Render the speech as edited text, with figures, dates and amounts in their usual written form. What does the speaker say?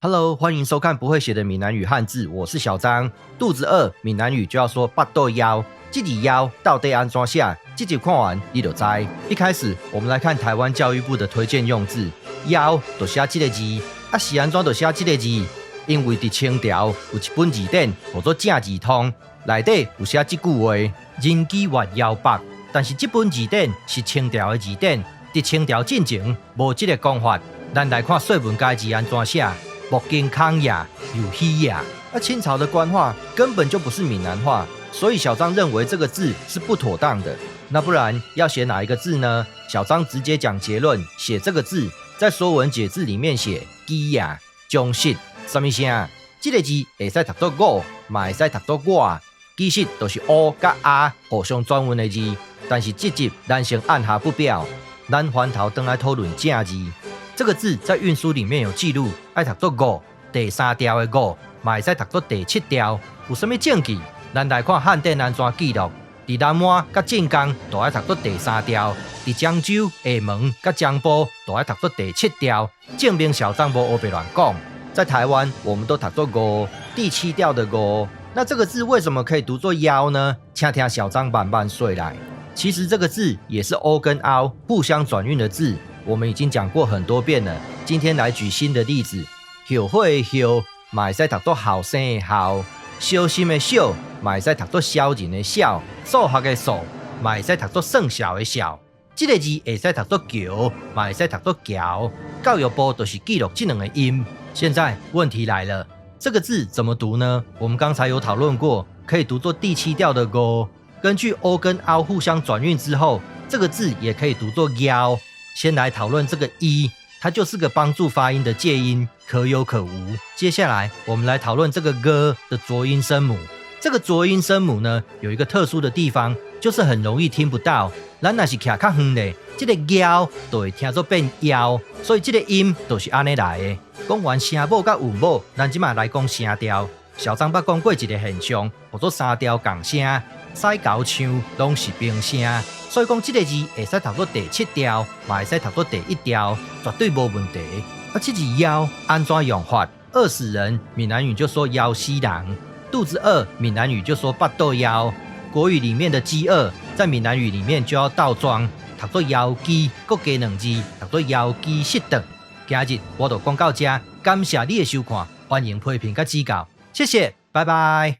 Hello， 歡迎收看不會寫的閩南語漢字，我是小張。肚子餓，閩南語就要說腹肚枵。這字枵到底安怎寫？這集看完你就知。一開始我們來看台灣教育部的推薦用字，枵就寫這個字，是安怎就寫這個字？因為在清朝有一本字典叫做《正字通》，裡底有寫這句話：人飢月枵飽。但是這本字典是清朝的字典，在清朝之前無這個講法。咱來看說文解字安怎寫。目經康也，有希也。清朝的官話根本就不是閩南話，所以小張認為這個字是不妥當的。那不然要寫哪一個字呢？小張直接講結論，寫這個字，在《說文解字》裡面寫飢也，將失，什麼聲？這個字會使讀作我，嘛會使讀作我。其實都是 o 跟 a 互相轉運的字，但是這集咱先按下不表，咱回頭回來討論正字。這個字在運輸裡面有記錄，愛讀作五，第三條的五，嘛會使讀作第七條。有什麼證據？咱來看漢典安怎記錄。在南滿甲鎮江都愛讀作第三條，在漳州、廈門甲江埔都愛讀作第七條。證明小張無黑白亂講。在台灣，我們都讀作五，第七調的五。那這個字為什麼可以讀作枵呢？請聽小張慢慢說來。其實這個字也是 o 跟 ao 互相轉運的字。我們已經講過很多遍了，今天來舉新的例子。後悔的後，嘛會使讀作後生的後；小心的小，嘛會使讀作小人的小；數學的數，嘛會使讀作算小的小。這個字會使讀作橋，嘛會使讀作橋。教育部就是記錄這兩個音。現在問題來了，這個字怎麼讀呢？我們剛才有討論過，可以讀作第七調的五。根據 o 跟 ao 互相轉運之後，這個字也可以讀作枵。先來討論這個一，它就是個幫助發音的介音，可有可無。接下來我們來討論這個個的濁音聲母。這個濁音聲母呢，有一個特殊的地方，就是很容易聽不到。咱若是徛較遠的，這個枵就會聽作變夭，所以這個音就是安尼來的。講完聲母甲韻母，咱即馬來講聲調。小張捌講過一個現象，叫做三調共聲，西交唱攏是平聲。所以講這個字會使讀作第七調，嘛會使讀作第一調，絕對無問題。這字枵安怎用法？餓死人，閩南語就說枵死人；肚子餓，閩南語就說腹肚枵。國語裡面的飢餓，在閩南語裡面就要倒裝，讀作枵飢，各加兩字，讀作枵飢失頓。今日我就講到這，感謝你的收看，歡迎批評甲指教，謝謝，拜拜。